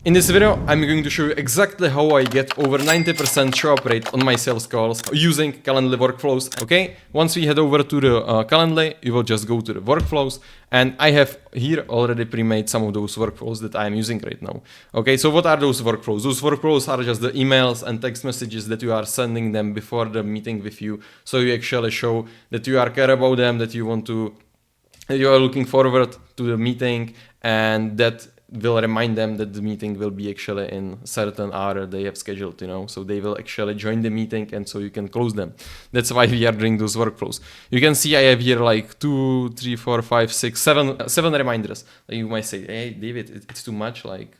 In this video, I'm going to show you exactly how I get over 90% show up rate on my sales calls using Calendly workflows. Okay, once we head over to the Calendly, you will just go to the workflows, and I have here already pre-made some of those workflows that I'm using right now. Okay, so what are those workflows? Those workflows are just the emails and text messages that you are sending them before the meeting with you, so you actually show that you are care about them, that you are looking forward to the meeting, and that will remind them that the meeting will be actually in certain hour they have scheduled, so they will actually join the meeting, and so you can close them. That's why we are doing those workflows. You can see I have here like 2, 3, 4, 5, 6, 7 reminders. Like you might say, hey David, it's too much, like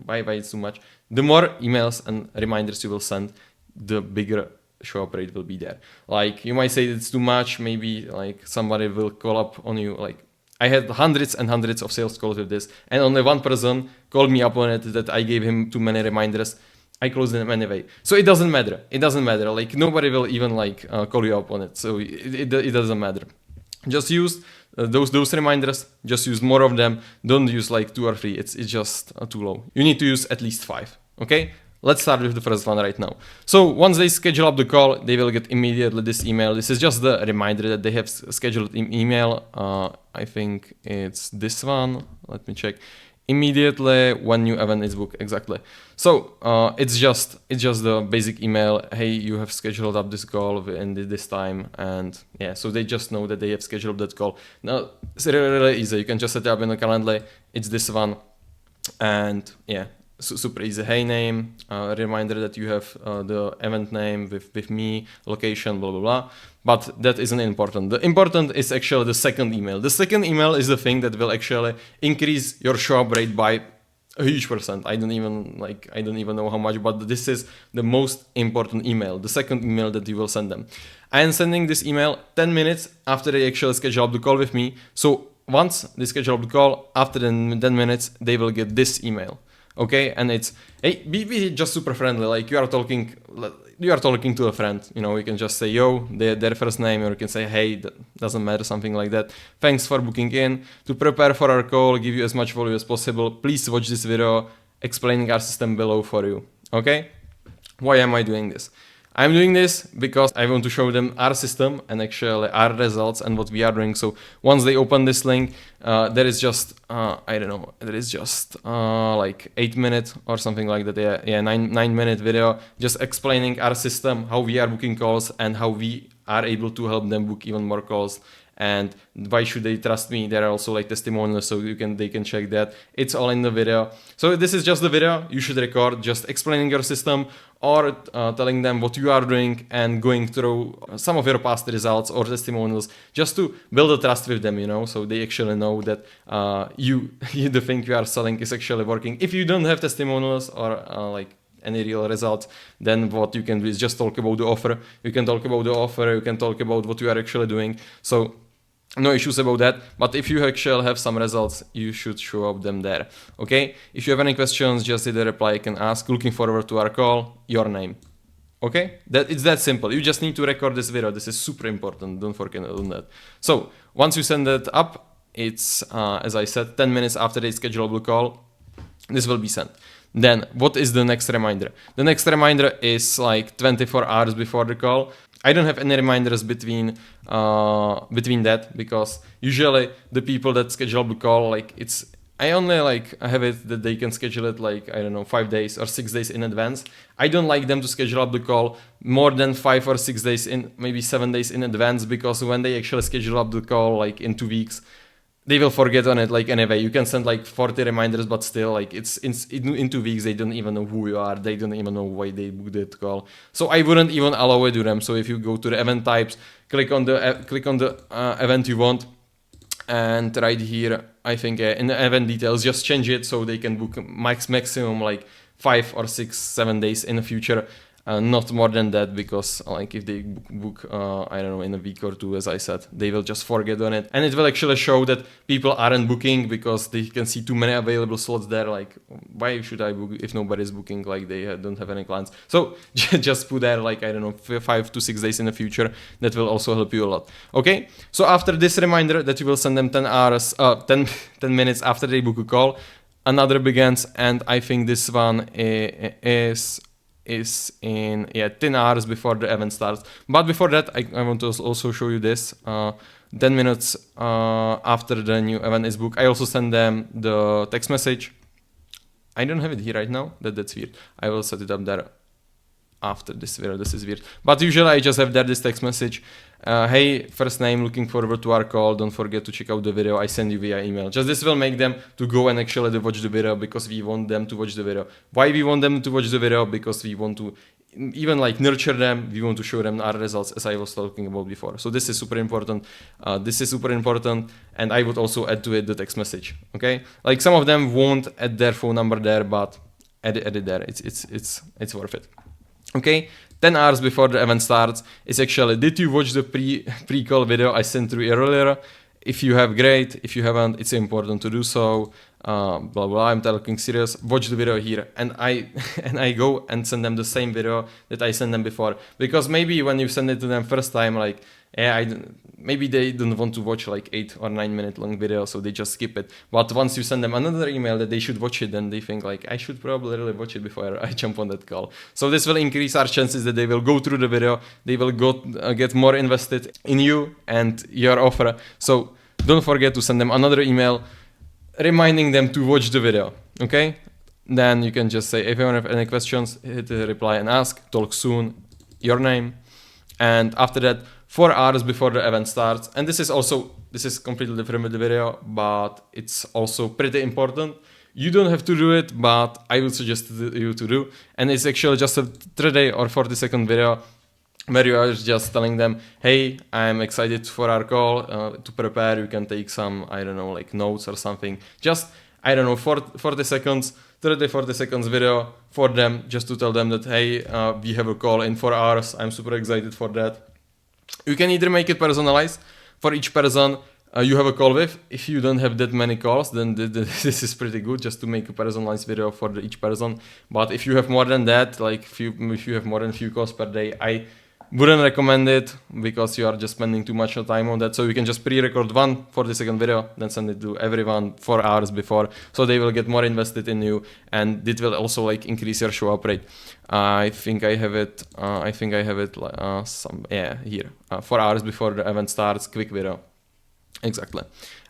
why it's too much? The more emails and reminders you will send, the bigger show up rate will be there. Like you might say it's too much, maybe like somebody will call up on you. Like I had hundreds and hundreds of sales calls with this, and only one person called me up on it that I gave him too many reminders. I closed them anyway. So it doesn't matter. Like nobody will even like call you up on it. So it doesn't matter. Just use those reminders. Just use more of them. Don't use like 2 or 3. It's just too low. You need to use at least 5. Okay. Let's start with the first one right now. So once they schedule up the call, they will get immediately this email. This is just the reminder that they have scheduled email. I think it's this one. Let me check. Immediately when new event is booked, exactly. So it's just the basic email. Hey, you have scheduled up this call in this time, and yeah, so they just know that they have scheduled that call. Now it's really easy. You can just set it up in the Calendly. It's this one, and yeah. Super easy. Hey name, reminder that you have the event name with me, location, blah blah blah. But that isn't important. The important is actually the second email. The second email is the thing that will actually increase your show up rate by a huge percent. I don't even know how much, but this is the most important email. The second email that you will send them. I am sending this email 10 minutes after they actually schedule up the call with me. So once they schedule up the call, after 10 minutes, they will get this email. Okay, and it's, hey, be just super friendly, like you are talking to a friend, you can just say yo, their first name, or you can say hey, that doesn't matter, something like that. Thanks for booking in. To prepare for our call, give you as much value as possible, please watch this video explaining our system below for you. Okay, why am I doing this? I'm doing this because I want to show them our system and actually our results and what we are doing. So once they open this link, there is just, like 8 minutes or something like that. Yeah, 9-minute video just explaining our system, how we are booking calls and how we are able to help them book even more calls. And why should they trust me? There are also like testimonials, so they can check that. It's all in the video. So this is just the video you should record, just explaining your system or telling them what you are doing and going through some of your past results or testimonials, just to build a trust with them, so they actually know that the thing you are selling is actually working. If you don't have testimonials or like any real results, then what you can do is just talk about the offer. You can talk about the offer, you can talk about what you are actually doing. So no issues about that, but if you actually have some results, you should show up them there. Okay, if you have any questions, just hit the reply, you can ask. Looking forward to our call, your name. Okay, it's that simple. You just need to record this video. This is super important, don't forget on that. So once you send that up, it's as I said, 10 minutes after they schedule the call, this will be sent. Then what is the next reminder? The next reminder is like 24 hours before the call. I don't have any reminders between that, because usually the people that schedule the call, like I only like have it that they can schedule it like, 5 days or 6 days in advance. I don't like them to schedule up the call more than 5 or 6 days in, maybe 7 days in advance, because when they actually schedule up the call like in 2 weeks, they will forget on it like anyway. You can send like 40 reminders, but still like it's in 2 weeks, they don't even know who you are. They don't even know why they booked that call. So I wouldn't even allow it to them. So if you go to the event types, click on the event you want, and right here, I think in the event details, just change it so they can book maximum like 5 or 6, 7 days in the future. Not more than that, because like if they book in a week or 2, as I said, they will just forget on it, and it will actually show that people aren't booking because they can see too many available slots there. Like, why should I book if nobody's booking? Like they don't have any clients. So just put there like 5 to 6 days in the future. That will also help you a lot. Okay, so after this reminder that you will send them 10 minutes after they book a call, another begins, and I think this one is in 10 hours before the event starts. But before that, I want to also show you this. 10 minutes after the new event is booked, I also send them the text message. I don't have it here right now. That's weird. I will set it up there after this video. This is weird. But usually I just have there this text message. Hey, first name, looking forward to our call. Don't forget to check out the video I send you via email. Just this will make them to go and actually watch the video, because we want them to watch the video. Why we want them to watch the video? Because we want to even like nurture them. We want to show them our results, as I was talking about before. So this is super important. And I would also add to it the text message. Okay, like some of them won't add their phone number there, but add it there. It's worth it. Okay, 10 hours before the event starts is actually, did you watch the pre-call video I sent through earlier? If you have, great. If you haven't, it's important to do so. Blah blah. I'm talking serious. Watch the video here, and I go and send them the same video that I sent them before, because maybe when you send it to them first time, like maybe they don't want to watch like 8 or 9 minute long video, so they just skip it. But once you send them another email that they should watch it, then they think like, I should probably really watch it before I jump on that call. So this will increase our chances that they will go through the video, they will get more invested in you and your offer. So don't forget to send them another email reminding them to watch the video. Okay, then you can just say, if you have any questions, hit the reply and ask, talk soon, your name. And after that, 4 hours before the event starts, and this is completely different with the video, but it's also pretty important. You don't have to do it, but I would suggest you to do. And it's actually just a 3 or 40-second video where you are just telling them, hey, I'm excited for our call. To prepare, you can take some, I don't know, like notes or something. Just, I don't know, 40 seconds, 30-40 seconds video for them, just to tell them that, hey, we have a call in 4 hours. I'm super excited for that. You can either make it personalized for each person you have a call with. If you don't have that many calls, then this is pretty good, just to make a personalized video for each person. But if you have more than that, like if you have more than a few calls per day, I wouldn't recommend it, because you are just spending too much time on that. So you can just pre-record one 40-second video, then send it to everyone 4 hours before, so they will get more invested in you, and it will also like increase your show up rate. I think I have it. Here. 4 hours before the event starts, quick video. Exactly.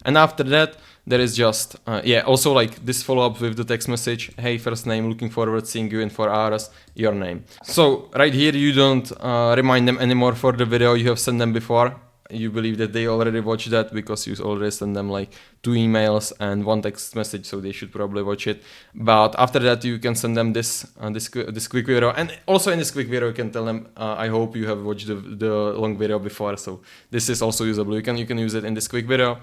And after that, there is just, also like this follow-up with the text message. Hey, first name, looking forward seeing you in 4 hours, your name. So right here, you don't remind them anymore for the video you have sent them before. You believe that they already watched that, because you already sent them like 2 emails and 1 text message, so they should probably watch it. But after that, you can send them this quick video, and also in this quick video, you can tell them, I hope you have watched the long video before. So this is also usable. You can use it in this quick video.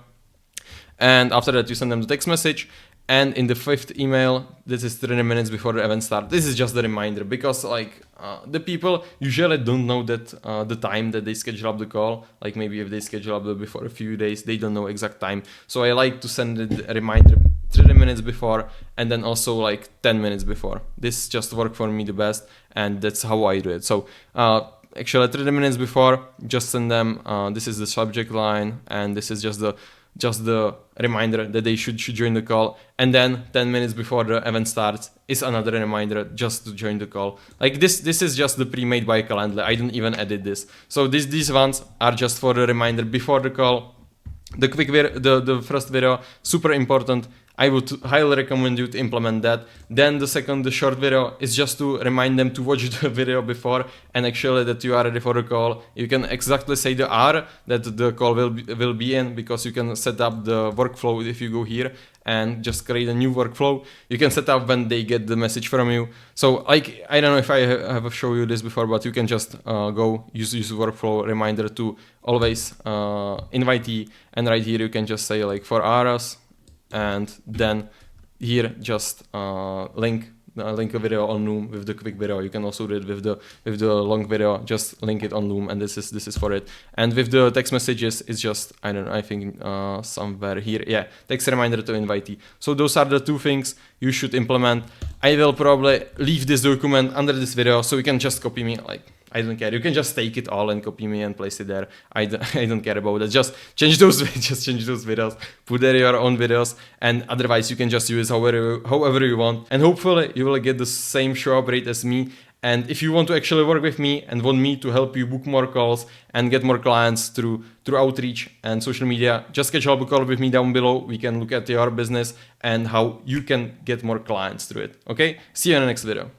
And after that, you send them the text message. And in the 5th email, this is 30 minutes before the event starts. This is just a reminder, because like the people usually don't know that the time that they schedule up the call. Like maybe if they schedule up before a few days, they don't know exact time. So I like to send a reminder 30 minutes before, and then also like 10 minutes before. This just works for me the best, and that's how I do it. So actually 30 minutes before, just send them, this is the subject line, and this is just the reminder that they should join the call. And then 10 minutes before the event starts is another reminder just to join the call. Like this is just the pre-made by Calendly. I didn't even edit this. So these ones are just for the reminder before the call. The quick video, the first video, super important. I would highly recommend you to implement that. Then the short video, is just to remind them to watch the video before, and actually that you are ready for the call. You can exactly say the hour that the call will be in, because you can set up the workflow. If you go here and just create a new workflow, you can set up when they get the message from you. So like, I don't know if I have shown you this before, but you can just go use workflow reminder to always invitee, and right here you can just say like 4 hours. And then here just link a video on Loom with the quick video. You can also do it with the long video. Just link it on Loom, and this is for it. And with the text messages, it's just, I don't know, I think somewhere here, yeah, text reminder to invitee. So those are the 2 things you should implement. I will probably leave this document under this video, so you can just copy me. Like, I don't care. You can just take it all and copy me and place it there. I don't care about that. Just change those videos, put there your own videos, and otherwise you can just use however you want. And hopefully you will get the same show up rate as me. And if you want to actually work with me and want me to help you book more calls and get more clients through outreach and social media, just schedule a call with me down below. We can look at your business and how you can get more clients through it. Okay? See you in the next video.